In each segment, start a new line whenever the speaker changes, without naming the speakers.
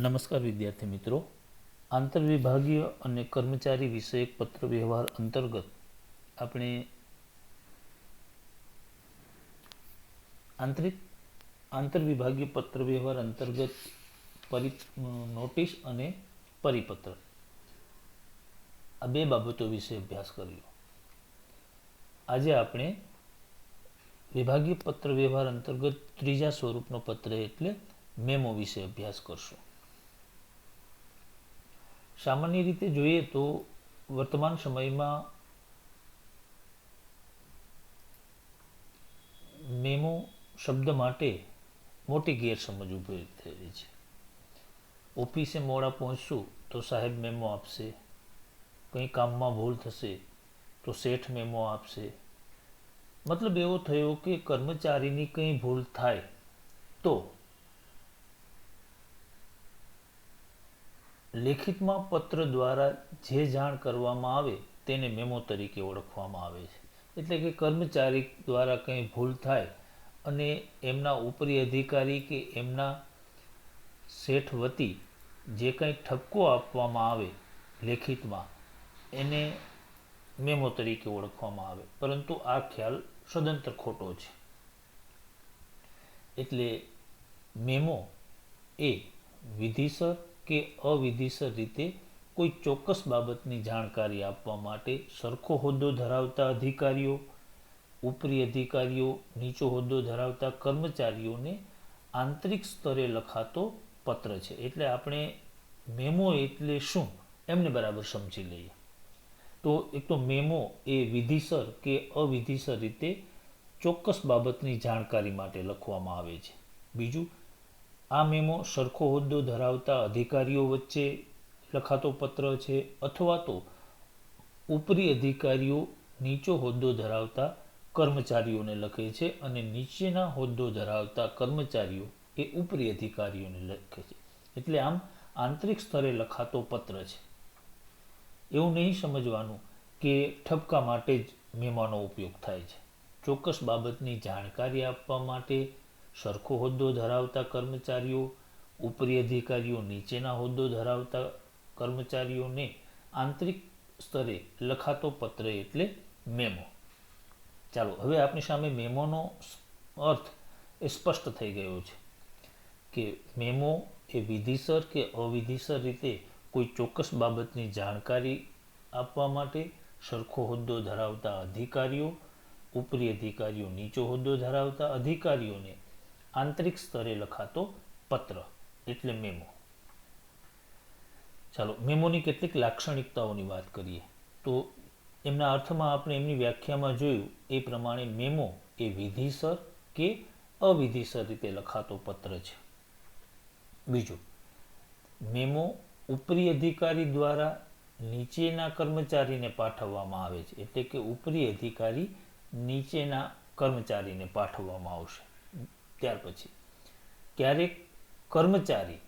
નમસ્કાર વિદ્યાર્થી મિત્રો, આંતરવિભાગીય અને કર્મચારી વિષયક પત્ર વ્યવહાર અંતર્ગત આપણે આંતરવિભાગીય પત્ર વ્યવહાર અંતર્ગત નોટિસ અને પરિપત્ર આ બે બાબતો વિશે અભ્યાસ કર્યો. આજે આપણે વિભાગીય પત્ર વ્યવહાર અંતર્ગત ત્રીજા સ્વરૂપનો પત્ર એટલે મેમો વિશે અભ્યાસ કરશું. સામાન્ય રીતે જોઈએ તો વર્તમાન સમયમાં મેમો શબ્દ માટે મોટી ગેરસમજ ઊભી થયેલી છે. ઓફિસે મોડા પહોંચશું તો સાહેબ મેમો આપશે, કંઈ કામમાં ભૂલ થશે તો શેઠ મેમો આપશે. મતલબ એવો થયો કે કર્મચારીની કંઈ ભૂલ થાય તો લેખિતમાં પત્ર દ્વારા જે જાણ કરવામાં આવે તેને મેમો તરીકે ઓળખવામાં આવે છે. એટલે કે કર્મચારી દ્વારા કંઈ ભૂલ થાય અને એમના ઉપરી અધિકારી કે એમના શેઠ વતી જે કંઈ ઠપકો આપવામાં આવે લેખિતમાં એને મેમો તરીકે ઓળખવામાં આવે. પરંતુ આ ખ્યાલ સદંતર ખોટો છે. એટલે મેમો એ વિધિસર કે અવિધિસર રીતે કોઈ ચોક્કસ બાબતની જાણકારી આપવા માટે સરખો હોદ્દો ધરાવતા અધિકારીઓ, ઉપરી અધિકારીઓ, નીચો હોદ્દો ધરાવતા કર્મચારીઓને આંતરિક સ્તરે લખાતો પત્ર છે. એટલે આપણે મેમો એટલે શું એમને બરાબર સમજી લઈએ. તો એક તો મેમો એ વિધિસર કે અવિધિસર રીતે ચોક્કસ બાબતની જાણકારી માટે લખવામાં આવે છે. બીજું, આ મેમો સરખો હોદ્દો ધરાવતા અધિકારીઓ વચ્ચે લખાતો પત્ર છે અથવા તો ઉપરી અધિકારીઓ નીચો હોદ્દો ધરાવતા કર્મચારીઓને લખે છે અને નીચેના હોદ્દો ધરાવતા કર્મચારીઓ એ ઉપરી અધિકારીઓને લખે છે. એટલે આમ આંતરિક સ્તરે લખાતો પત્ર છે. એવું નહીં સમજવાનું કે ઠપકા માટે જ મેમોનો ઉપયોગ થાય છે. ચોક્કસ બાબતની જાણકારી આપવા માટે સરખો હોદ્દો ધરાવતા કર્મચારીઓ, ઉપરી અધિકારીઓ નીચેના હોદ્દો ધરાવતા કર્મચારીઓને આંતરિક સ્તરે લખાતો પત્ર એટલે મેમો. ચાલો, હવે આપણી સામે મેમોનો અર્થ એ સ્પષ્ટ થઈ ગયો છે કે મેમો એ વિધિસર કે અવિધિસર રીતે કોઈ ચોક્કસ બાબતની જાણકારી આપવા માટે સરખો હોદ્દો ધરાવતા અધિકારીઓ, ઉપરી અધિકારીઓ, નીચો હોદ્દો ધરાવતા અધિકારીઓને આંતરિક સ્તરે લખાતો પત્ર એટલે મેમો. ચાલો, મેમોની કેટલીક લાક્ષણિકતાઓની વાત કરીએ. તો એમના અર્થમાં આપણે એમની વ્યાખ્યામાં જોયું એ પ્રમાણે મેમો એ વિધિસર કે અવિધિસર રીતે લખાતો પત્ર છે. બીજું, મેમો ઉપરી અધિકારી દ્વારા નીચેના કર્મચારીને પાઠવવામાં આવે છે. એટલે કે ઉપરી અધિકારી નીચેના કર્મચારીને પાઠવવામાં આવશે. ત્યાર પછી ક્યારેક કર્મચારી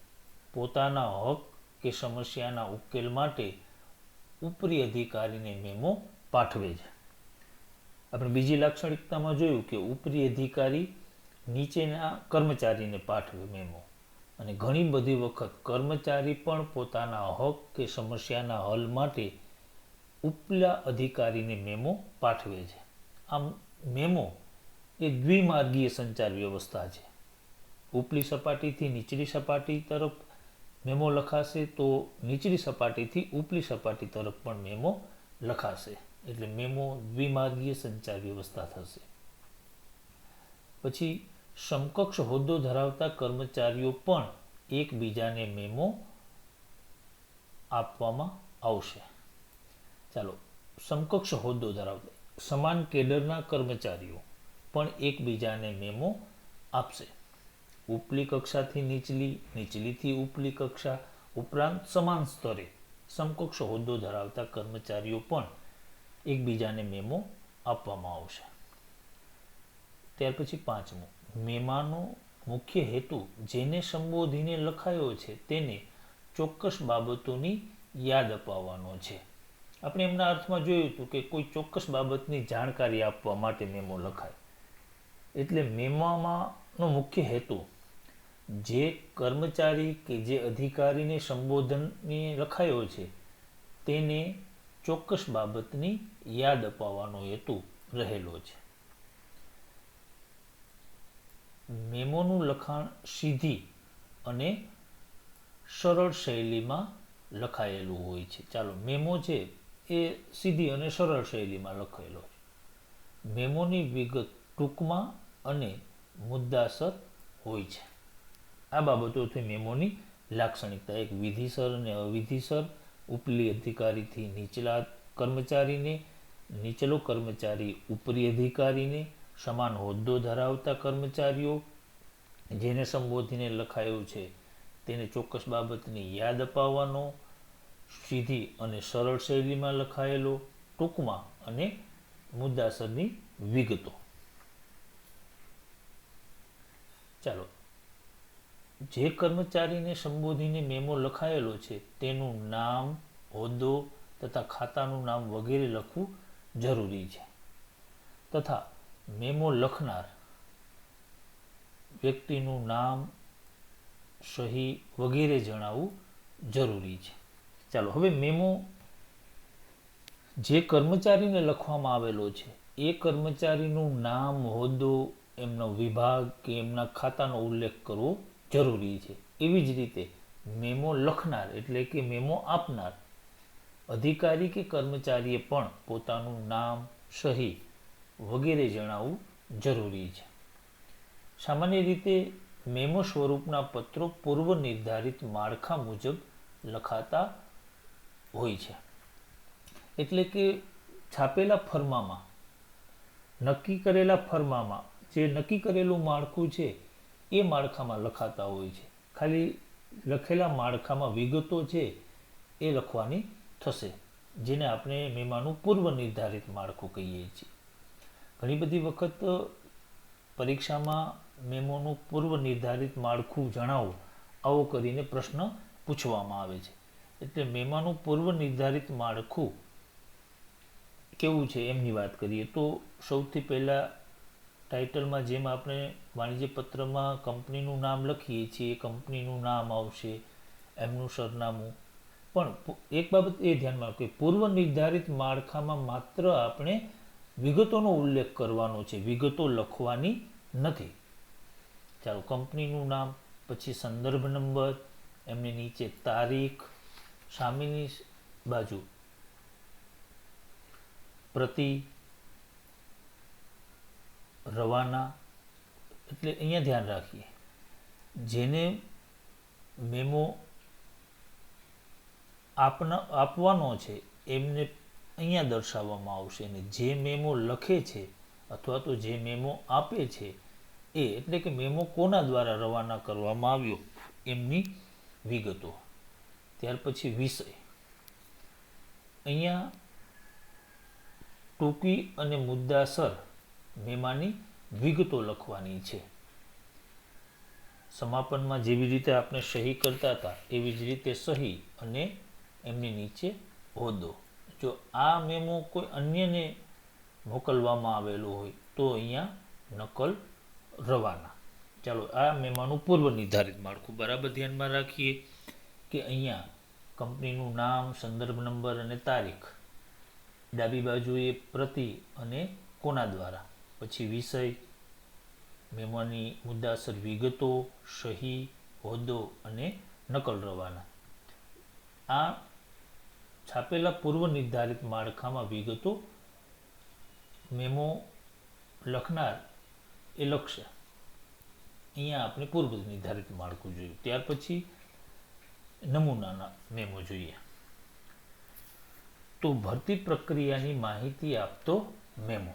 પોતાના હક કે સમસ્યાના ઉકેલ માટે ઉપરી અધિકારીને મેમો પાઠવે છે. આપણે બીજી લાક્ષણિકતામાં જોયું કે ઉપરી અધિકારી નીચેના કર્મચારીને પાઠવે મેમો. અને ઘણી બધી વખત કર્મચારી પણ પોતાના હક કે સમસ્યાના હલ માટે ઉપલા અધિકારીને મેમો પાઠવે છે. આમ મેમો એ દ્વિમાર્ગીય સંચાર વ્યવસ્થા છે. ઉપલી સપાટીથી નીચલી સપાટી તરફ મેમો લખાશે તો નીચલી સપાટીથી ઉપલી સપાટી તરફ પણ મેમો લખાશે. એટલે મેમો દ્વિમાર્ગીય સંચાર વ્યવસ્થા થશે. પછી સમકક્ષ હોદ્દો ધરાવતા કર્મચારીઓ પણ એકબીજાને મેમો આપવામાં આવશે. ચાલો, સમકક્ષ હોદ્દો ધરાવતા સમાન કેડરના કર્મચારીઓ પણ એકબીજાને મેમો આપશે. ઉપલી કક્ષાથી નીચલી, નીચલીથી ઉપલી કક્ષા ઉપરાંત સમાન સ્તરે સમકક્ષ હોદ્દો ધરાવતા કર્મચારીઓ પણ એકબીજાને મેમો આપવામાં આવશે. ત્યાર પછી પાંચમું, મેમાનો મુખ્ય હેતુ જેને સંબોધીને લખાયો છે તેને ચોક્કસ બાબતોની યાદ અપાવવાનો છે. આપણે એમના અર્થમાં જોયું હતું કે કોઈ ચોક્કસ બાબતની જાણકારી આપવા માટે મેમો લખાય. એટલે મેમોમાંનો મુખ્ય હેતુ જે કર્મચારી કે જે અધિકારીને સંબોધનને લખાયો છે તેને ચોક્કસ બાબતની યાદ અપાવવાનો હેતુ રહેલો છે. મેમોનું લખાણ સીધી અને સરળ શૈલીમાં લખાયેલું હોય છે. ચાલો, મેમો છે એ સીધી અને સરળ શૈલીમાં લખાયેલો છે. મેમોની વિગત ટૂંકમાં અને મુદ્દાસર હોય છે. આ બાબતોથી મેમોની લાક્ષણિકતા: એક, વિધિસર અને અવિધિસર. ઉપલી અધિકારીથી નીચલા કર્મચારીને, નીચલો કર્મચારી ઉપરી અધિકારીને, સમાન હોદ્દો ધરાવતા કર્મચારીઓ, જેને સંબોધીને લખાયું છે તેને ચોક્કસ બાબતની યાદ અપાવવાનો, સીધી અને સરળ શૈલીમાં લખાયેલો, ટૂંકમાં અને મુદ્દાસરની વિગતો. ચાલો, જે કર્મચારીને સંબોધીને મેમો લખાયેલો છે તેનું નામ, હોદ્દો તથા ખાતાનું નામ વગેરે લખવું જરૂરી છે, તથા મેમો લખનાર વ્યક્તિનું નામ, સહી વગેરે જણાવવું જરૂરી છે. ચાલો, હવે મેમો જે કર્મચારીને લખવામાં આવેલો છે એ કર્મચારીનું નામ, હોદ્દો, એમનો વિભાગ કે એમના ખાતાનો ઉલ્લેખ કરવો જરૂરી છે. એવી જ રીતે મેમો લખનાર એટલે કે મેમો આપનાર અધિકારી કે કર્મચારીએ પણ પોતાનું નામ, સહી વગેરે જણાવવું જરૂરી છે. સામાન્ય રીતે મેમો સ્વરૂપના પત્રો પૂર્વ નિર્ધારિત માળખા મુજબ લખાતા હોય છે. એટલે કે છાપેલા ફરમામાં, નક્કી કરેલા ફરમામાં જે નક્કી કરેલું માળખું છે એ માળખામાં લખાતા હોય છે. ખાલી લખેલા માળખામાં વિગતો છે એ લખવાની થશે, જેને આપણે મેમાનું પૂર્વ નિર્ધારિત માળખું કહીએ છીએ. ઘણી બધી વખત પરીક્ષામાં મેમોનું પૂર્વ નિર્ધારિત માળખું જણાવો આવો કરીને પ્રશ્ન પૂછવામાં આવે છે. એટલે મેમાનું પૂર્વ નિર્ધારિત માળખું કેવું છે એમની વાત કરીએ તો સૌથી પહેલાં ટાઇટલમાં જેમ આપણે વાણિજ્ય પત્રમાં કંપનીનું નામ લખીએ છીએ, કંપનીનું નામ આવશે, એમનું સરનામું. પણ એક બાબત એ ધ્યાનમાં રાખો કે પૂર્વ નિર્ધારિત માળખામાં માત્ર આપણે વિગતોનો ઉલ્લેખ કરવાનો છે, વિગતો લખવાની નથી. ચાલો, કંપનીનું નામ, પછી સંદર્ભ નંબર, એમની નીચે તારીખ, સામેની બાજુ પ્રતિ, રવાના. એટલે અહીંયા ધ્યાન રાખીએ, જેને મેમો આપવાનો છે એમને અહીંયા દર્શાવવામાં આવશે, અને જે મેમો લખે છે અથવા તો જે મેમો આપે છે એ, એટલે કે મેમો કોના દ્વારા રવાના કરવામાં આવ્યો એમની વિગતો. ત્યાર પછી વિષય, અહીંયા ટૂંકી અને મુદ્દાસર મેમાની વિગતો લખવાની છે. સમાપનમાં જેવી રીતે આપણે સહી કરતા હતા એવી જ રીતે સહી અને એમની નીચે હોદ્દો. જો આ મેમો કોઈ અન્યને મોકલવામાં આવેલો હોય તો અહીંયા નકલ રવાના. ચાલો, આ મેમાનું પૂર્વ નિર્ધારિત માળખું બરાબર ધ્યાનમાં રાખીએ કે અહીંયા કંપનીનું નામ, સંદર્ભ નંબર અને તારીખ, ડાબી બાજુએ પ્રતિ અને કોના દ્વારા, પછી વિષય, મેમોની મુદ્દાસર વિગતો, સહી, હોદ્દો અને નકલ રવાના. આ છાપેલા પૂર્વ નિર્ધારિત માળખામાં વિગતો મેમો લખનાર એ લખશે. અહીંયા આપણે પૂર્વ નિર્ધારિત માળખું જોયું. ત્યાર પછી નમૂનાના મેમો જોઈએ. તો ભરતી પ્રક્રિયાની માહિતી આપતો મેમો.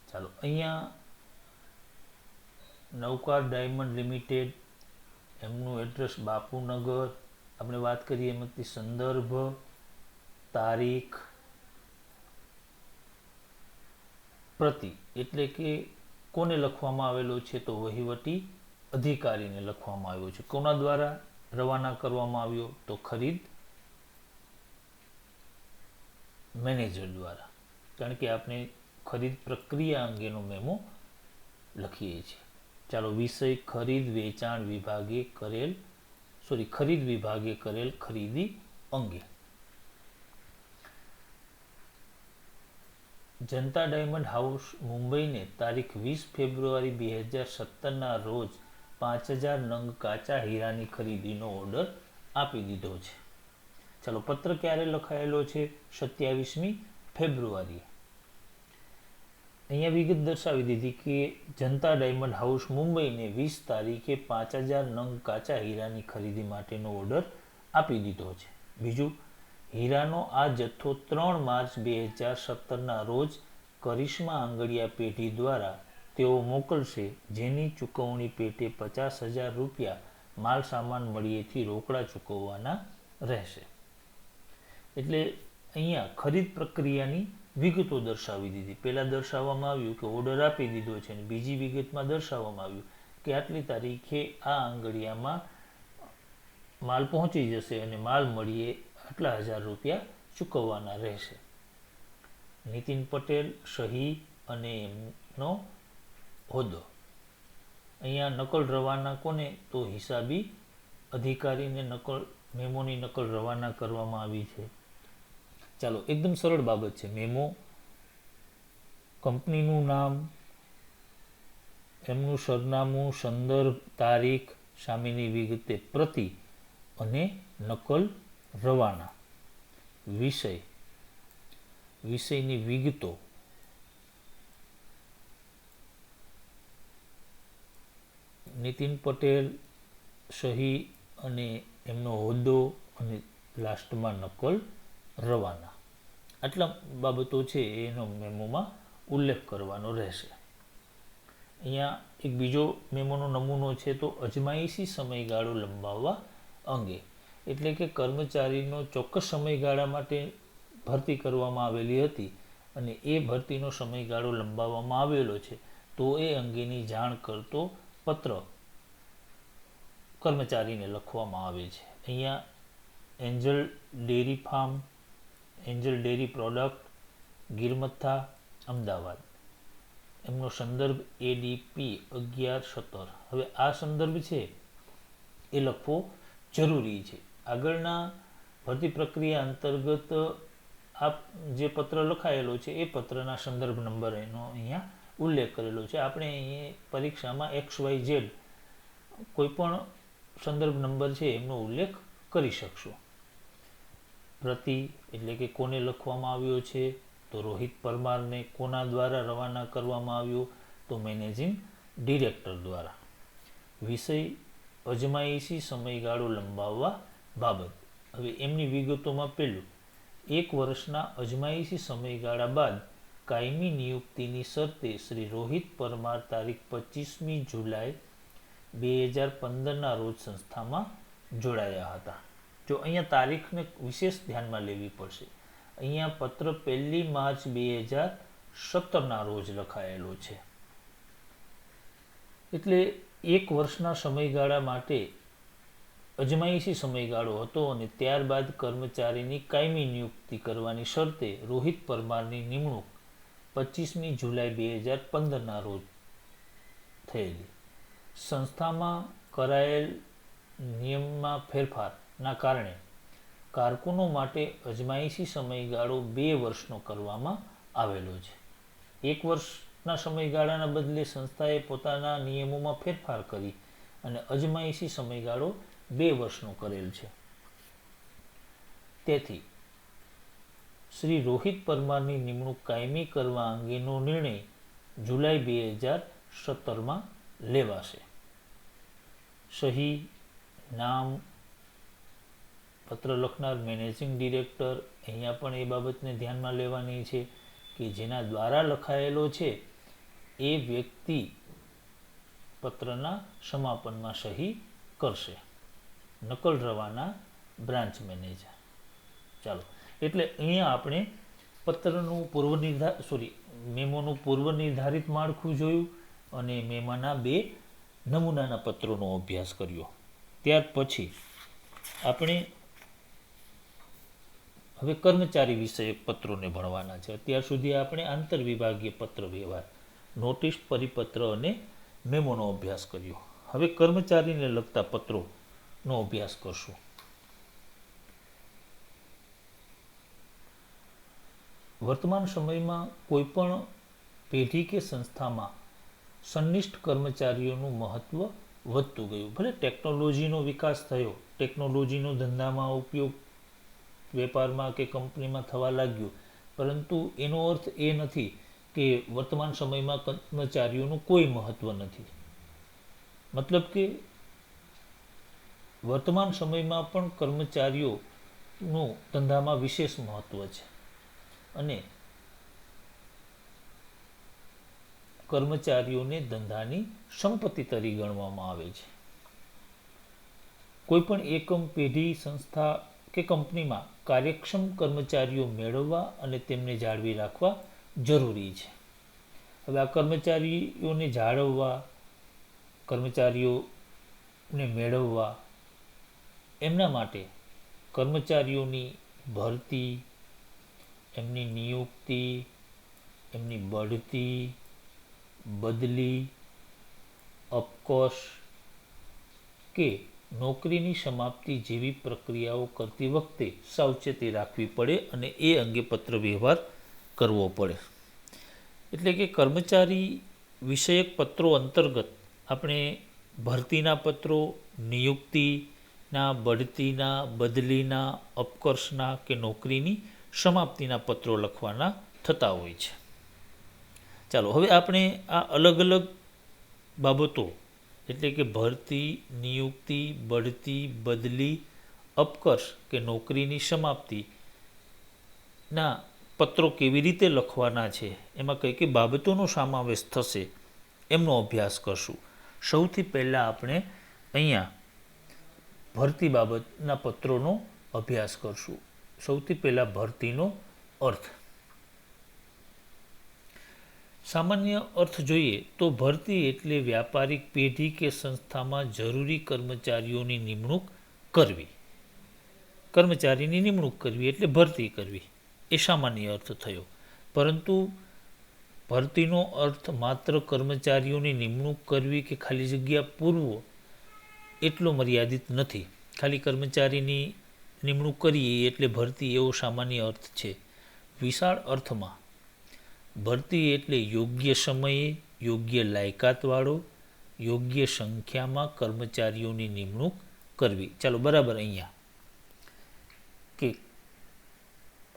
ચાલો, અહીંયા નવકાર ડાયમંડ લિમિટેડ, એમનું એડ્રેસ બાપુનગર, આપણે વાત કરીએ એમાંથી સંદર્ભ, તારીખ, પ્રતિ એટલે કે કોને લખવામાં આવેલો છે તો વહીવટી અધિકારીને લખવામાં આવ્યો છે. કોના દ્વારા રવાના કરવામાં આવ્યો તો ખરીદ મેનેજર દ્વારા, કારણ કે આપણે ખરીદ પ્રક્રિયા અંગેનો મેમો લખીએ છીએ. ચાલો, વિષય ખરીદ વેચાણ વિભાગે કરેલ ખરીદ વિભાગે કરેલ ખરીદી અંગે. જનતા ડાયમંડ હાઉસ મુંબઈને તારીખ 20 ફેબ્રુઆરી 2017ના રોજ 5000 નંગ કાચા હીરાની ખરીદીનો ઓર્ડર આપી દીધો છે. ચાલો, પત્ર ક્યારે લખાયેલો છે? 27મી ફેબ્રુઆરી. અહીંયા વિગત દર્શાવી દીધી કે જનતા ડાયમંડ હાઉસ મુંબઈને 20 તારીખે 5000 નંગ કાચા હીરાની ખરીદી માટેનો ઓર્ડર આપી દીધો છે. બીજું, હીરાનો આ જથ્થો 3 માર્ચ 2017ના રોજ કરિશ્મા આંગડિયા પેઢી દ્વારા તેઓ મોકલશે, જેની ચૂકવણી પેટે 50,000 રૂપિયા માલ સામાન મળીએથી રોકડા ચૂકવવાના રહેશે. એટલે અહીંયા ખરીદ પ્રક્રિયાની વિગતો દર્શાવી દીધી. પહેલાં દર્શાવવામાં આવ્યું કે ઓર્ડર આપી દીધો છે, અને બીજી વિગતમાં દર્શાવવામાં આવ્યું કે આટલી તારીખે આ આંગડિયામાં માલ પહોંચી જશે અને માલ મળીએ આટલા 1000 રૂપિયા ચૂકવવાના રહેશે. નીતિન પટેલ સહી અને એમનો હોદ્દો. અહીંયા નકલ રવાના કોને? તો હિસાબી અધિકારીને મેમોની નકલ રવાના કરવામાં આવી છે. ચાલો, એકદમ સરળ બાબત છે. મેમો, કંપનીનું નામ, એમનું સરનામું, સંદર્ભ, તારીખ, સામેની વિગતે પ્રતિ અને નકલ રવાના. વિષયની વિગતો, નીતિન પટેલ સહી અને એમનો હોદ્દો અને લાસ્ટમાં નકલ રવાના. આટલા બાબતો છે એનો મેમોમાં ઉલ્લેખ કરવાનો રહેશે. અહીંયા એક બીજો મેમોનો નમૂનો છે, તો અજમાયશી સમયગાળો લંબાવવા અંગે. એટલે કે કર્મચારીનો ચોક્કસ સમયગાળા માટે ભરતી કરવામાં આવેલી હતી અને એ ભરતીનો સમયગાળો લંબાવવામાં આવેલો છે, તો એ અંગેની જાણ કરતો પત્ર કર્મચારીને લખવામાં આવે છે. અહીંયા Angel Dairy Farm, Angel Dairy Product, ગીરમથ્થા, અમદાવાદ. એમનો સંદર્ભ ADP 1117. હવે આ સંદર્ભ છે એ લખવો જરૂરી છે. આગળના ભરતી પ્રક્રિયા અંતર્ગત આ જે પત્ર લખાયેલો છે એ પત્રના સંદર્ભ નંબર એનો અહીંયા ઉલ્લેખ કરેલો છે. આપણે અહીંયા પરીક્ષામાં XYZ કોઈ પણ સંદર્ભ નંબર છે એમનો ઉલ્લેખ કરી શકશો. પ્રતિ એટલે કે કોને લખવામાં આવ્યો છે? તો રોહિત પરમારને. કોના દ્વારા રવાના કરવામાં આવ્યો? તો મેનેજિંગ ડિરેક્ટર દ્વારા. વિષય અજમાયશી સમયગાળો લંબાવવા બાબત. હવે એમની વિગતોમાં પહેલું, 1 વર્ષના અજમાયશી સમયગાળા બાદ કાયમી નિયુક્તિની શરતે શ્રી રોહિત પરમાર તારીખ 25મી જુલાઈ 2015ના રોજ સંસ્થામાં જોડાયા હતા. જો અહીંયા તારીખને વિશેષ ધ્યાનમાં લેવી પડશે. અહીંયા પત્ર 1 માર્ચ 2017ના રોજ લખાયેલો છે. એટલે 1 વર્ષના સમયગાળા માટે અજમાયશી સમયગાળો હતો અને ત્યારબાદ કર્મચારીની કાયમી નિયુક્તિ કરવાની શરતે રોહિત પરમારની નિમણૂક 25મી જુલાઈ 2015ના રોજ થયેલી. સંસ્થામાં કરાયેલ નિયમમાં ફેરફારના કારણે કારકુનો માટે અજમાયશી સમયગાળો 2 વર્ષનો કરવામાં આવેલો છે. 1 વર્ષના સમયગાળાના બદલે સંસ્થાએ પોતાના નિયમોમાં ફેરફાર કરી અને અજમાયશી સમયગાળો 2 વર્ષનો કરેલ છે. તેથી શ્રી રોહિત પરમારની નિમણૂક કાયમી કરવા અંગેનો નિર્ણય જુલાઈ 2017માં લેવાશે. સહી, નામ, પત્ર લખનાર મેનેજિંગ ડિરેક્ટર. અહીંયા પણ એ બાબતને ધ્યાનમાં લેવાની છે કે જેના દ્વારા લખાયેલો છે એ વ્યક્તિ પત્રના સમાપનમાં સહી કરશે. નકલ રવાના બ્રાન્ચ મેનેજર. ચાલો, એટલે અહીંયા આપણે પત્રનું મેમોનું પૂર્વ નિર્ધારિત માળખું જોયું અને મેમાના 2 નમૂનાના પત્રોનો અભ્યાસ કર્યો. ત્યાર પછી આપણે હવે કર્મચારી વિષયક પત્રોને ભણવાના છે. અત્યાર સુધી આપણે આંતરવિભાગીય પત્ર વ્યવહાર, નોટિસ, પરિપત્ર અને મેમોનો અભ્યાસ કર્યો. હવે કર્મચારીને લગતા પત્રોનો અભ્યાસ કરશું. વર્તમાન સમયમાં કોઈપણ પેઢી કે સંસ્થામાં સંનિષ્ઠ કર્મચારીઓનું મહત્ત્વ વધતું ગયું. ભલે ટેકનોલોજીનો વિકાસ થયો, ટેકનોલોજીનો ધંધામાં ઉપયોગ વેપારમાં કે કંપનીમાં થવા લાગ્યો, પરંતુ એનો અર્થ એ નથી કે વર્તમાન સમયમાં કર્મચારીઓનું કોઈ મહત્ત્વ નથી. મતલબ કે વર્તમાન સમયમાં પણ કર્મચારીઓનું ધંધામાં વિશેષ મહત્ત્વ છે અને કર્મચારીઓને ધંધાની સંપત્તિ તરીકે ગણવામાં આવે છે. કોઈપણ એકમ, પેઢી, સંસ્થા કે કંપનીમાં કાર્યક્ષમ કર્મચારીઓ મેળવવા અને તેમને જાળવી રાખવા જરૂરી છે. હવે આ કર્મચારીઓને જાળવવા, કર્મચારીઓને મેળવવા, એમના માટે કર્મચારીઓની ભરતી, એમની નિયુક્તિ, એમની બઢતી, બદલી, અપકોષ કે નોકરીની સમાપ્તિ જેવી પ્રક્રિયાઓ કરતી વખતે સાવચેતી રાખવી પડે અને એ અંગે પત્ર વ્યવહાર કરવો પડે. એટલે કે કર્મચારી વિષયક પત્રો અંતર્ગત આપણે ભરતીના પત્રો, નિયુક્તિના, બઢતીના, બદલીના, અપકર્ષના કે નોકરીની સમાપ્તિના પત્રો લખવાના થતા હોય છે. ચાલો હવે આપણે આ અલગ અલગ બાબતો એટલે કે ભરતી, નિયુક્તિ, બઢતી, બદલી, અપકર્ષ કે નોકરીની સમાપ્તિના પત્રો કેવી રીતે લખવાના છે, એમાં કઈ કઈ બાબતોનો સમાવેશ થશે એમનો અભ્યાસ કરશું. સૌથી પહેલાં આપણે અહીંયા ભરતી બાબતના પત્રોનો અભ્યાસ કરશું. સૌથી પહેલાં ભરતીનો અર્થ. સામાન્ય અર્થ જોઈએ તો ભરતી એટલે વ્યાપારિક પેઢી કે સંસ્થામાં જરૂરી કર્મચારીઓની નિમણૂક કરવી. કર્મચારીની નિમણૂક કરવી એટલે ભરતી કરવી, એ સામાન્ય અર્થ થયો. પરંતુ ભરતીનો અર્થ માત્ર કર્મચારીઓની નિમણૂક કરવી કે ખાલી જગ્યા પૂરવો એટલો મર્યાદિત નથી. ખાલી કર્મચારીની નિમણૂક કરીએ એટલે ભરતી એવો સામાન્ય અર્થ છે. વિશાળ અર્થમાં ભરતી એટલે યોગ્ય સમયે, યોગ્ય લાયકાતવાળો, યોગ્ય સંખ્યામાં કર્મચારીઓની નિમણૂક કરવી. ચાલો બરાબર અહીંયા કે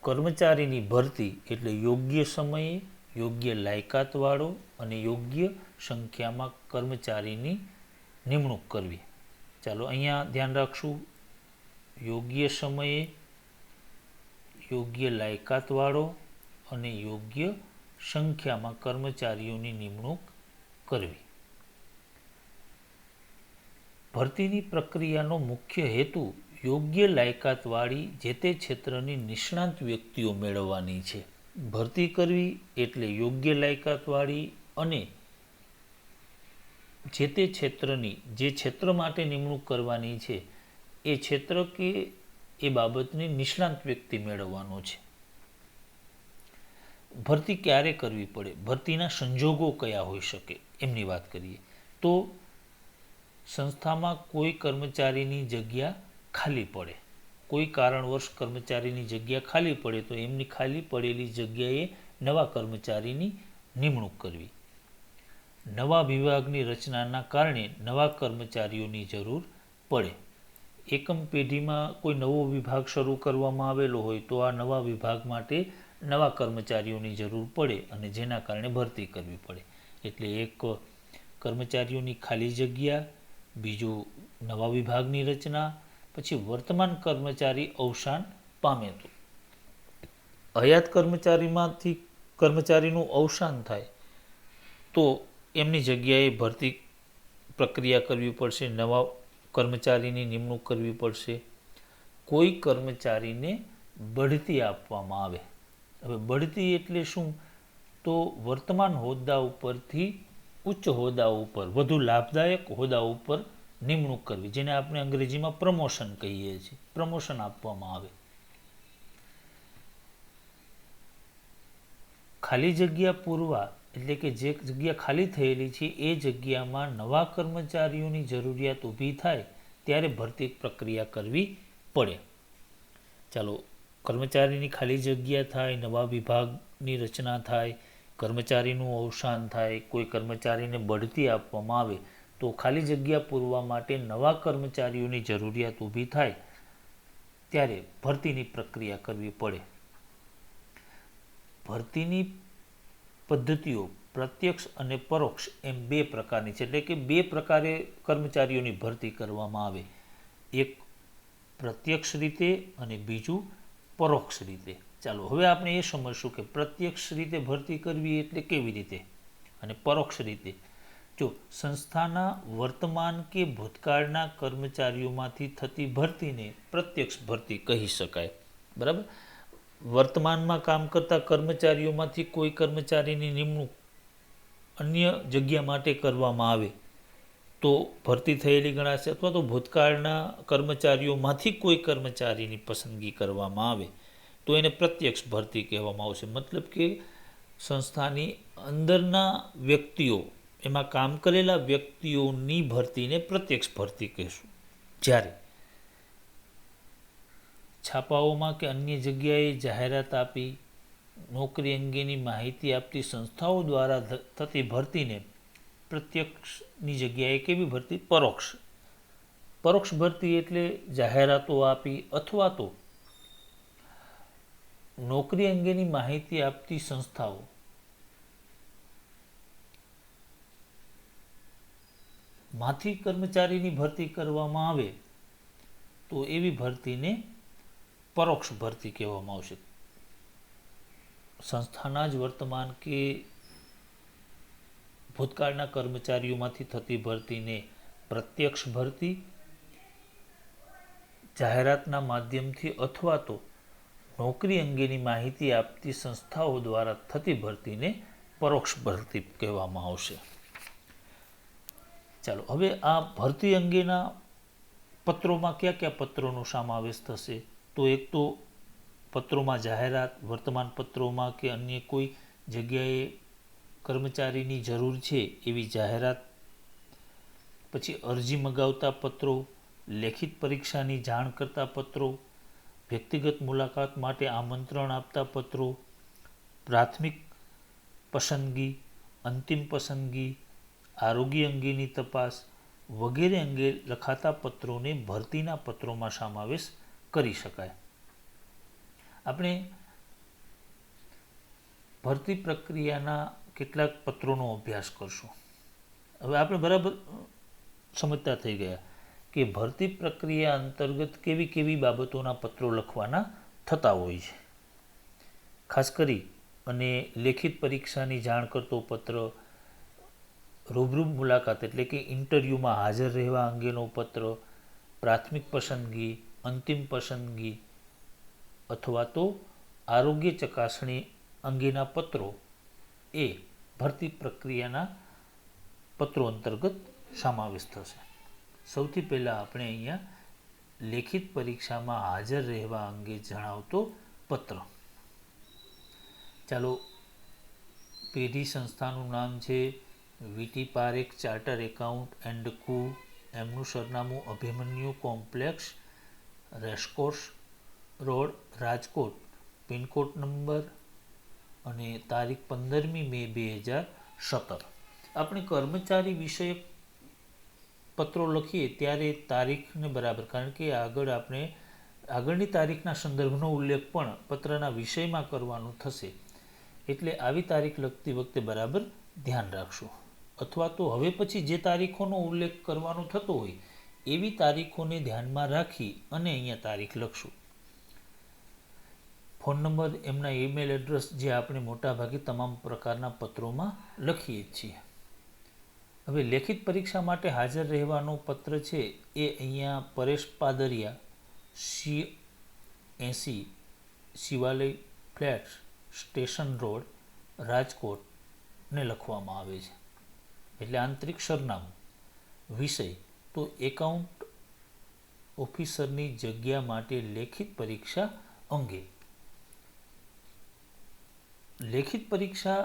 કર્મચારીની ભરતી એટલે યોગ્ય સમયે, યોગ્ય લાયકાતવાળો અને યોગ્ય સંખ્યામાં કર્મચારીની નિમણૂક કરવી. ચાલો અહીંયા ધ્યાન રાખશું, યોગ્ય સમયે, યોગ્ય લાયકાતવાળો અને યોગ્ય સંખ્યામાં કર્મચારીઓની નિમણૂક કરવી. ભરતીની પ્રક્રિયાનો મુખ્ય હેતુ યોગ્ય લાયકાતવાળી જે તે ક્ષેત્રની નિષ્ણાંત વ્યક્તિઓ મેળવવાની છે. ભરતી કરવી એટલે યોગ્ય લાયકાતવાળી અને જે તે ક્ષેત્રની, જે ક્ષેત્ર માટે નિમણૂક કરવાની છે એ ક્ષેત્ર કે એ બાબતની નિષ્ણાંત વ્યક્તિ મેળવવાનો છે. ભરતી ક્યારે કરવી પડે, ભરતીના સંજોગો કયા હોઈ શકે એમની વાત કરીએ તો સંસ્થામાં કોઈ કર્મચારીની જગ્યા ખાલી પડે, કોઈ કારણવશ કર્મચારીની જગ્યા ખાલી પડે તો એમની ખાલી પડેલી જગ્યાએ નવા કર્મચારીની નિમણૂક કરવી. નવા વિભાગની રચનાના કારણે નવા કર્મચારીઓની જરૂર પડે. એકમ પેઢીમાં કોઈ નવો વિભાગ શરૂ કરવામાં આવેલો હોય તો આ નવા વિભાગ માટે નવા કર્મચારીઓની જરૂર પડે અને જેના કારણે ભરતી કરવી પડે. એટલે એક કર્મચારીઓની ખાલી જગ્યા, બીજું નવા વિભાગની રચના, પછી વર્તમાન કર્મચારી અવસાન પામે તો હયાત કર્મચારીનું અવસાન થાય તો એમની જગ્યાએ ભરતી પ્રક્રિયા કરવી પડશે, નવા કર્મચારીની નિમણૂક કરવી પડશે. કોઈ કર્મચારીને બઢતી આપવામાં આવે. હવે બઢતી એટલે શું? તો વર્તમાન હોદ્દા ઉપરથી ઉચ્ચ હોદ્દા ઉપર, વધુ લાભદાયક હોદ્દા ઉપર નિમણૂક કરવી, જેને આપણે અંગ્રેજીમાં પ્રમોશન કહીએ છીએ. પ્રમોશન આપવામાં આવે. ખાલી જગ્યા પૂરવા એટલે કે જે જગ્યા ખાલી થયેલી છે એ જગ્યામાં નવા કર્મચારીઓની જરૂરિયાત ઊભી થાય ત્યારે ભરતી પ્રક્રિયા કરવી પડે. ચાલો, કર્મચારીની ખાલી જગ્યા થાય, નવા વિભાગની રચના થાય, કર્મચારીનું અવસાન થાય, કોઈ કર્મચારીને બઢતી આપવામાં આવે તો ખાલી જગ્યા પૂરવા માટે નવા કર્મચારીઓની જરૂરિયાત ઊભી થાય ત્યારે ભરતીની પ્રક્રિયા કરવી પડે. ભરતીની પદ્ધતિઓ પ્રત્યક્ષ અને પરોક્ષ એમ બે પ્રકારની છે, એટલે કે બે પ્રકારે કર્મચારીઓની ભરતી કરવામાં આવે, એક પ્રત્યક્ષ રીતે અને બીજું પરોક્ષ રીતે. ચાલો હવે આપણે એ સમજશું કે પ્રત્યક્ષ રીતે ભરતી કરવી એટલે કેવી રીતે અને પરોક્ષ રીતે. જો સંસ્થાના વર્તમાન કે ભૂતકાળના કર્મચારીઓમાંથી થતી ભરતીને પ્રત્યક્ષ ભરતી કહી શકાય. બરાબર, વર્તમાનમાં કામ કરતા કર્મચારીઓમાંથી કોઈ કર્મચારીની નિમણૂક અન્ય જગ્યા માટે કરવામાં આવે તો ભરતી થયેલી ગણાશે, અથવા તો ભૂતકાળના કર્મચારીઓમાંથી કોઈ કર્મચારીની પસંદગી કરવામાં આવે તો એને પ્રત્યક્ષ ભરતી કહેવામાં આવશે. મતલબ કે સંસ્થાની અંદરના વ્યક્તિઓ, એમાં કામ કરેલા વ્યક્તિઓની ભરતીને પ્રત્યક્ષ ભરતી કહેશું. જ્યારે છાપાઓમાં કે અન્ય જગ્યાએ જાહેરાત આપી નોકરી અંગેની માહિતી આપતી સંસ્થાઓ દ્વારા થતી ભરતીને પ્રત્યક્ષની જગ્યાએ કેવી ભરતી? પરોક્ષ. પરોક્ષ ભરતી એટલે જાહેરાતો આપી અથવા તો નોકરી અંગેની માહિતી આપતી સંસ્થાઓ માંથી કર્મચારીની ભરતી કરવામાં આવે તો એવી ભરતીને પરોક્ષ ભરતી કહેવામાં આવશે. સંસ્થાના જ વર્તમાન કે ભૂતકાળના કર્મચારીઓમાંથી થતી ભરતીને પ્રત્યક્ષ ભરતી, જાહેરાતના માધ્યમથી અથવા તો નોકરી અંગેની માહિતી આપતી સંસ્થાઓ દ્વારા થતી ભરતીને પરોક્ષ ભરતી કહેવામાં આવશે. ચાલો હવે આ ભરતી અંગેના પત્રોમાં કયા કયા પત્રોનો સમાવેશ થશે? તો એક તો પત્રોમાં જાહેરાત, વર્તમાન પત્રોમાં કે અન્ય કોઈ જગ્યાએ કર્મચારીની જરૂર છે એવી જાહેરાત, પછી અરજી મગાવતા પત્રો, લેખિત પરીક્ષાની જાણ કરતા પત્રો, વ્યક્તિગત મુલાકાત માટે આમંત્રણ આપતા પત્રો, પ્રાથમિક પસંદગી, અંતિમ પસંદગી, આરોગ્ય અંગેની તપાસ વગેરે અંગે લખાતા પત્રોને ભરતીના પત્રોમાં સમાવેશ કરી શકાય. આપણે ભરતી પ્રક્રિયાના કેટલાક પત્રોનો અભ્યાસ કરશું. હવે આપણે બરાબર સમજતા થઈ ગયા કે ભરતી પ્રક્રિયા અંતર્ગત કેવી કેવી બાબતોના પત્રો લખવાના થતા હોય છે. ખાસ કરી અને લેખિત પરીક્ષાની જાણ કરતો પત્ર, રૂબરૂ મુલાકાત એટલે કે ઇન્ટરવ્યૂમાં હાજર રહેવા અંગેનો પત્ર, પ્રાથમિક પસંદગી, અંતિમ પસંદગી અથવા તો આરોગ્ય ચકાસણી અંગેના પત્રો એ ભરતી પ્રક્રિયાના પત્રો અંતર્ગત સમાવેશ થશે. સૌથી પહેલાં આપણે અહીંયા લેખિત પરીક્ષામાં હાજર રહેવા અંગે જણાવતો પત્ર. ચાલો, પેઢી સંસ્થાનું નામ છે VT Parekh charter account and co, એમનું સરનામું Abhimanyu complex, racecourse road, Rajkot, pin code number અને તારીખ 15મી મે 2017. આપણે કર્મચારી વિષયક પત્રો લખીએ ત્યારે તારીખને બરાબર, કારણ કે આગળની તારીખના સંદર્ભનો ઉલ્લેખ પણ પત્રના વિષયમાં કરવાનો થશે, એટલે આવી તારીખ લખતી વખતે બરાબર ધ્યાન રાખશું. અથવા તો હવે પછી જે તારીખોનો ઉલ્લેખ કરવાનો થતો હોય એવી તારીખોને ધ્યાનમાં રાખી અને અહીંયા તારીખ લખશું. ફોન નંબર, એમના ઈમેલ એડ્રેસ, જે આપણે મોટાભાગે તમામ પ્રકારના પત્રોમાં લખીએ જ છીએ. હવે લેખિત પરીક્ષા માટે હાજર રહેવાનો પત્ર છે એ અહીંયા Paresh Padariya, C80 Shivalay Flats, Station Road, Rajkot ને લખવામાં આવે છે. એટલે આંતરિક સરનામું. વિષય તો એકાઉન્ટ ઓફિસરની જગ્યા માટે લેખિત પરીક્ષા અંગે. લેખિત પરીક્ષા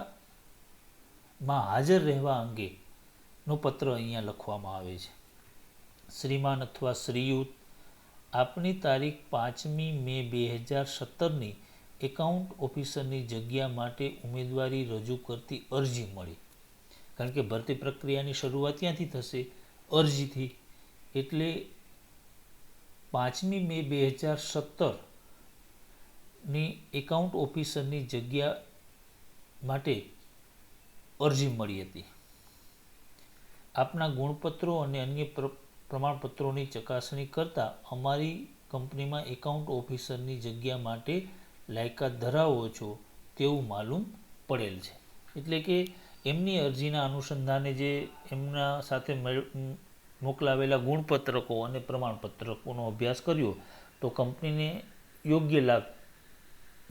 માં હાજર રહેવા અંગેનો પત્ર અહીંયા લખવામાં આવે છે. શ્રીમાન અથવા શ્રીયુત, આપની તારીખ 5મી મે 2017ની એકાઉન્ટ ઓફિસરની જગ્યા માટે ઉમેદવારી રજૂ કરતી અરજી મળી. કારણ કે ભરતી પ્રક્રિયાની શરૂઆત ત્યાંથી થશે, અરજીથી. એટલે 5મી મે 2017ની એકાઉન્ટ ઓફિસરની જગ્યા માટે અરજી મળી હતી. આપના ગુણપત્રો અને અન્ય પ્રમાણપત્રોની ચકાસણી કરતાં અમારી કંપનીમાં એકાઉન્ટ ઓફિસરની જગ્યા માટે લાયકાત ધરાવો છો તેવું માલુમ પડેલ છે. એટલે કે એમની અરજીના અનુસંધાને જે એમના સાથે મોકલાવેલા ગુણપત્રકો અને પ્રમાણપત્રકોનો અભ્યાસ કર્યો તો કંપનીને યોગ્ય લાભ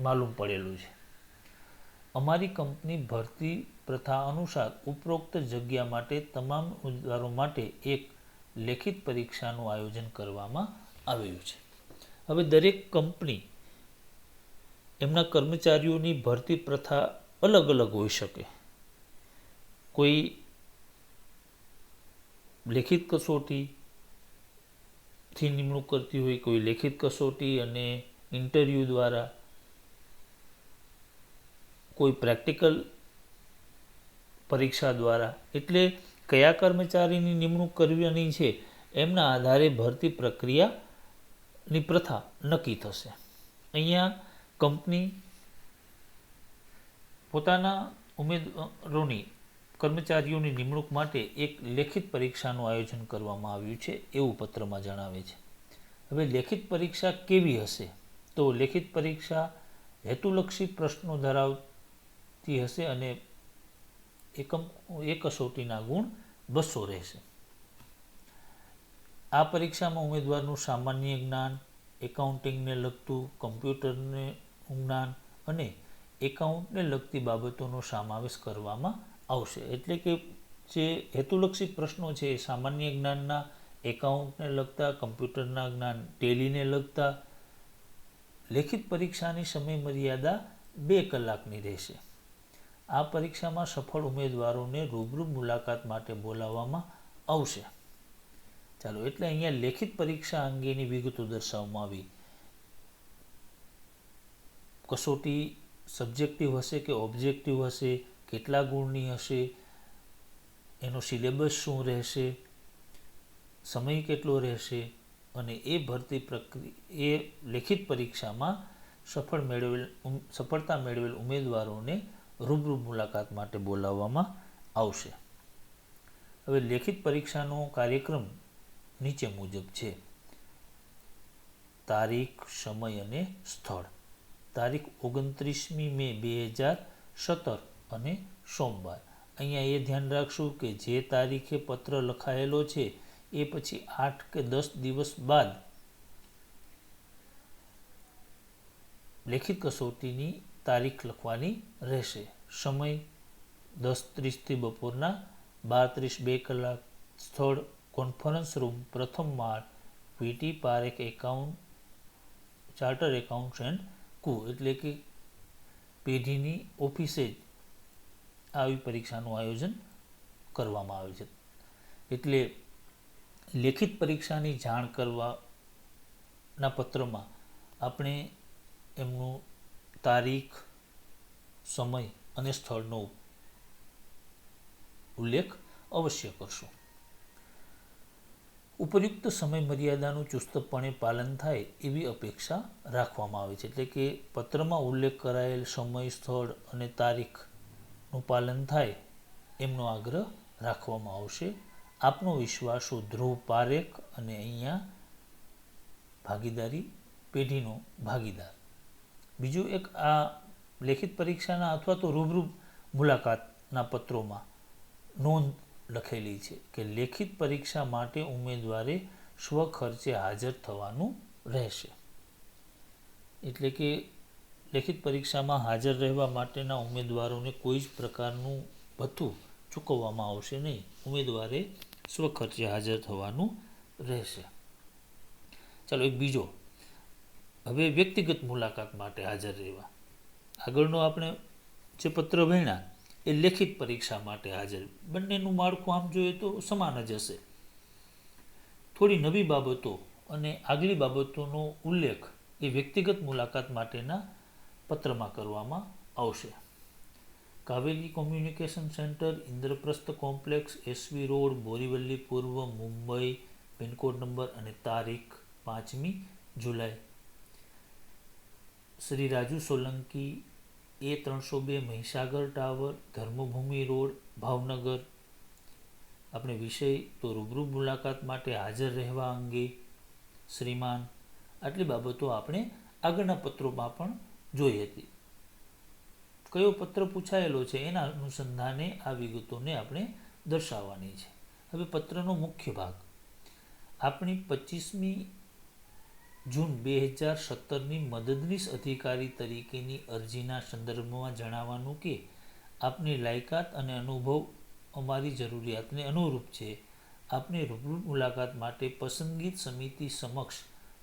માલુમ પડેલું છે. અમારી કંપની ભરતી પ્રથા અનુસાર ઉપરોક્ત જગ્યા માટે તમામ ઉમેદવારો માટે એક લેખિત પરીક્ષાનું આયોજન કરવામાં આવ્યું છે. હવે દરેક કંપની એમના કર્મચારીઓની ભરતી પ્રથા અલગ અલગ હોઈ શકે. કોઈ લેખિત કસોટીથી નિમણૂક કરતી હોય, કોઈ લેખિત કસોટી અને ઇન્ટરવ્યૂ દ્વારા, કોઈ પ્રેક્ટિકલ પરીક્ષા દ્વારા. એટલે કયા કર્મચારીની નિમણૂક કરવાની છે એમના આધારે ભરતી પ્રક્રિયાની પ્રથા નક્કી થશે. અહીંયા કંપની પોતાના ઉમેદવારોની કર્મચારીઓની નિમણૂક માટે એક લેખિત પરીક્ષાનું આયોજન કરવામાં આવ્યું છે એવું પત્રમાં જણાવે છે. હવે લેખિત પરીક્ષા કેવી હશે? તો લેખિત પરીક્ષા હેતુલક્ષી પ્રશ્નો ધરાવતી હશે અને એક કસોટીના ગુણ 200 રહેશે. આ પરીક્ષામાં ઉમેદવારનું સામાન્ય જ્ઞાન, એકાઉન્ટિંગને લગતું કમ્પ્યુટરને જ્ઞાન અને એકાઉન્ટને લગતી બાબતોનો સમાવેશ કરવામાં આવશે. એટલે કે જે હેતુલક્ષી પ્રશ્નો છે એ સામાન્ય જ્ઞાનના, એકાઉન્ટને લગતા, કમ્પ્યુટરના જ્ઞાન, ટેલીને લગતા. લેખિત પરીક્ષાની સમય મર્યાદા 2 કલાકની રહેશે. આ પરીક્ષામાં સફળ ઉમેદવારોને રૂબરૂ મુલાકાત માટે બોલાવવામાં આવશે. ચાલો, એટલે અહીંયા લેખિત પરીક્ષા અંગેની વિગતો દર્શાવવામાં આવી. કસોટી સબ્જેક્ટિવ હશે કે ઓબ્જેક્ટિવ હશે, કેટલા ગુણની હશે, એનો સિલેબસ શું રહેશે, સમય કેટલો રહેશે અને એ ભરતી પ્રક્રિયા એ લેખિત પરીક્ષામાં સફળતા મેળવેલ ઉમેદવારોને રૂબરૂ મુલાકાત માટે બોલાવવામાં આવશે. હવે લેખિત પરીક્ષાનો કાર્યક્રમ નીચે મુજબ છે. તારીખ, સમય અને સ્થળ. તારીખ 29મી મે 2017 અને સોમવાર. અહીંયા એ ધ્યાન રાખશું કે જે તારીખે પત્ર લખાયેલો છે એ પછી 8 કે 10 દિવસ બાદ લેખિત કસોટીની તારીખ લખવાની રહેશે. સમય 10:30 થી બપોરના 12:30, 2 કલાક. સ્થળ કોન્ફરન્સ રૂમ, પ્રથમ માળ, વીટી પારેખ ચાર્ટર એકાઉન્ટન્ટ એન્ડ કુ. એટલે કે પેઢીની ઓફિસે જ આવી પરીક્ષાનું આયોજન કરવામાં આવે છે. એટલે લેખિત પરીક્ષાની જાણ કરવાના પત્રમાં આપણે એમનું તારીખ, સમય અને સ્થળનો ઉલ્લેખ અવશ્ય કરશું. ઉપયુક્ત સમય મર્યાદાનું ચુસ્તપણે પાલન થાય એવી અપેક્ષા રાખવામાં આવે છે. એટલે કે પત્રમાં ઉલ્લેખ કરાયેલ સમય, સ્થળ અને તારીખનું પાલન થાય એમનો આગ્રહ રાખવામાં આવશે. આપનો વિશ્વાસુ ધ્રુવ પારેખ. અને અહીંયા ભાગીદારી પેઢીનો ભાગીદાર. બીજું એક આ લેખિત પરીક્ષાના અથવા તો રૂબરૂ મુલાકાતના પત્રોમાં નોંધ લખેલી છે કે લેખિત પરીક્ષા માટે ઉમેદવારે સ્વખર્ચે હાજર થવાનું રહેશે. એટલે કે લેખિત પરીક્ષામાં હાજર રહેવા માટેના ઉમેદવારોને કોઈ જ પ્રકારનું ભથ્થું ચૂકવવામાં આવશે નહીં. ઉમેદવારે સ્વખર્ચે હાજર થવાનું રહેશે. ચાલો, એક બીજો. હવે વ્યક્તિગત મુલાકાત માટે હાજર રહેવા. આગળનો આપણે જે પત્ર ભણ્યા એ લેખિત પરીક્ષા માટે હાજર. બંનેનું માળખું આમ જોઈએ તો સમાન જ હશે. થોડી નવી બાબતો અને આગલી બાબતોનો ઉલ્લેખ એ વ્યક્તિગત મુલાકાત માટેના પત્રમાં કરવામાં આવશે. Kaveri communication Centre, Indraprastha Complex, SV Road, Borivali પૂર્વ, મુંબઈ. પિનકોડ નંબર અને તારીખ 5મી જુલાઈ. Shri Raju Solanki, A302, Mahisagar Tower, Dharmabhoomi Road, Bhavnagar. આપણે વિષય તો રૂબરૂ મુલાકાત માટે હાજર રહેવા અંગે શ્રીમાન. આટલી બાબતો આપણે આગળના પત્રોમાં પણ જોઈ હતી. કયો પત્ર પૂછાયેલો છે એના અનુસંધાને આ વિગતોને આપણે દર્શાવવાની છે. હવે પત્રનો મુખ્ય ભાગ. આપણી 25મી જૂન 2017ની મદદનીશ અધિકારી તરીકેની અરજીના સંદર્ભમાં જણાવવાનું કે આપની લાયકાત અને અનુભવ અમારી જરૂરિયાતને અનુરૂપ છે. આપની રૂબરૂ મુલાકાત માટે પસંદગીત સમિતિ સમક્ષ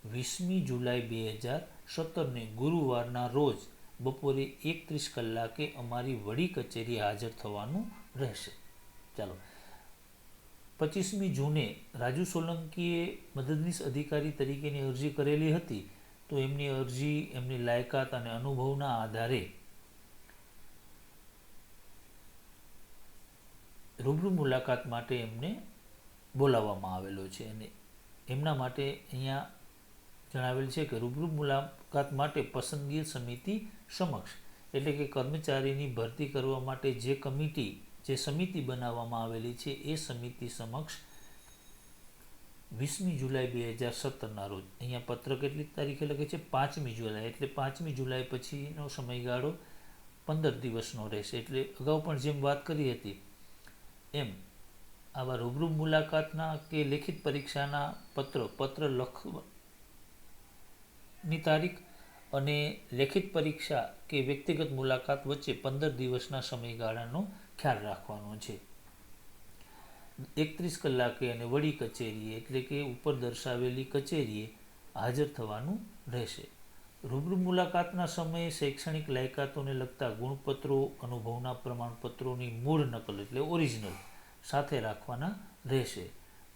20મી જુલાઈ 2017ને ગુરુવારના રોજ બપોરે 1:30 કલાકે અમારી વડી કચેરી હાજર થવાનું રહેશે. ચાલો, 25મી જૂને રાજુ સોલંકીએ મદદનીશ અધિકારી તરીકેની અરજી કરેલી હતી. તો એમની અરજી, એમની લાયકાત અને અનુભવના આધારે રૂબરૂ મુલાકાત માટે એમને બોલાવવામાં આવેલો છે. અને એમના માટે અહીંયા જણાવેલ છે કે રૂબરૂ મુલાકાત માટે પસંદગી સમિતિ સમક્ષ, એટલે કે કર્મચારીની ભરતી કરવા માટે જે સમિતિ બનાવવામાં આવેલી છે એ સમિતિ સમક્ષ 20મી જુલાઈ 2017ના રોજ. અહીંયા પત્ર કેટલી તારીખે લખે છે? 5મી જુલાઈ. એટલે 5મી જુલાઈ પછીનો સમયગાળો 15 દિવસનો રહેશે. એટલે અગાઉ પણ જેમ વાત કરી હતી એમ આવા રૂબરૂ મુલાકાતના કે લેખિત પરીક્ષાના પત્ર લખવાની તારીખ અને લેખિત પરીક્ષા કે વ્યક્તિગત મુલાકાત વચ્ચે 15 દિવસના સમયગાળાનો ખ્યાલ રાખવાનો છે. 31 કલાકે અને વડી કચેરીએ, એટલે કે ઉપર દર્શાવેલી કચેરીએ હાજર થવાનું રહેશે. રૂબરૂ મુલાકાતના સમયે શૈક્ષણિક લાયકાતોને લગતા ગુણપત્રો, અનુભવના પ્રમાણપત્રોની મૂળ નકલ એટલે ઓરિજિનલ સાથે રાખવાના રહેશે.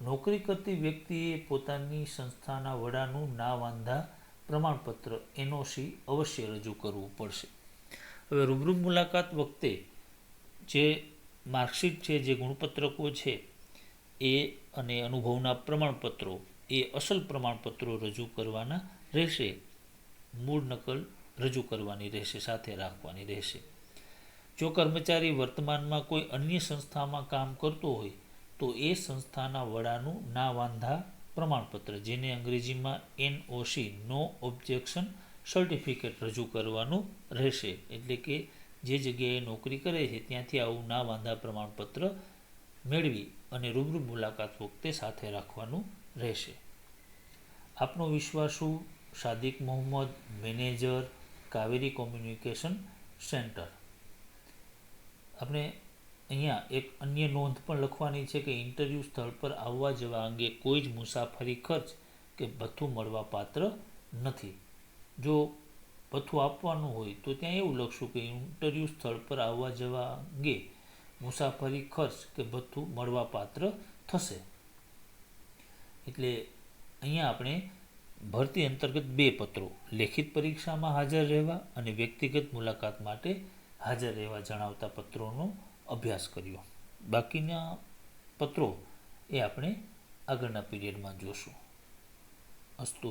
નોકરી કરતી વ્યક્તિએ પોતાની સંસ્થાના વડાનું ના વાંધા પ્રમાણપત્ર NOC અવશ્ય રજૂ કરવું પડશે. હવે રૂબરૂ મુલાકાત વખતે જે માર્કશીટ છે, જે ગુણપત્રકો છે એ અને અનુભવના પ્રમાણપત્રો એ અસલ પ્રમાણપત્રો રજૂ કરવાના રહેશે. મૂળ નકલ રજૂ કરવાની રહેશે, સાથે રાખવાની રહેશે. જો કર્મચારી વર્તમાનમાં કોઈ અન્ય સંસ્થામાં કામ કરતો હોય તો એ સંસ્થાના વડાનું ના વાંધા પ્રમાણપત્ર, જેને અંગ્રેજીમાં NOC નો ઓબ્જેક્શન સર્ટિફિકેટ રજૂ કરવાનું રહેશે. એટલે કે જે જગ્યાએ નોકરી કરે છે ત્યાંથી આવું ના વાંધા પ્રમાણપત્ર મેળવી અને રૂબરૂ મુલાકાત વખતે સાથે રાખવાનું રહેશે. આપનો વિશ્વાસુ Sadiq Mohammed, manager, Kaveri communication centre. આપણે અહીંયા એક અન્ય નોંધ પણ લખવાની છે કે ઇન્ટરવ્યૂ સ્થળ પર આવવા જવા અંગે કોઈ જ મુસાફરી ખર્ચ કે ભથ્થું મળવા પાત્ર નથી. જો ભથ્થું આપવાનું હોય તો ત્યાં એવું લખશું કે ઇન્ટરવ્યૂ સ્થળ પર આવવા જવા અંગે મુસાફરી ખર્ચ કે ભથ્થું મળવા પાત્ર થશે. એટલે અહીંયા આપણે ભરતી અંતર્ગત 2 પત્રો, લેખિત પરીક્ષામાં હાજર રહેવા અને વ્યક્તિગત મુલાકાત માટે હાજર રહેવા જણાવતા પત્રોનો અભ્યાસ કર્યો. બાકીના પત્રો એ આપણે આગળના પીરિયડમાં જોશું. અસ્તુ.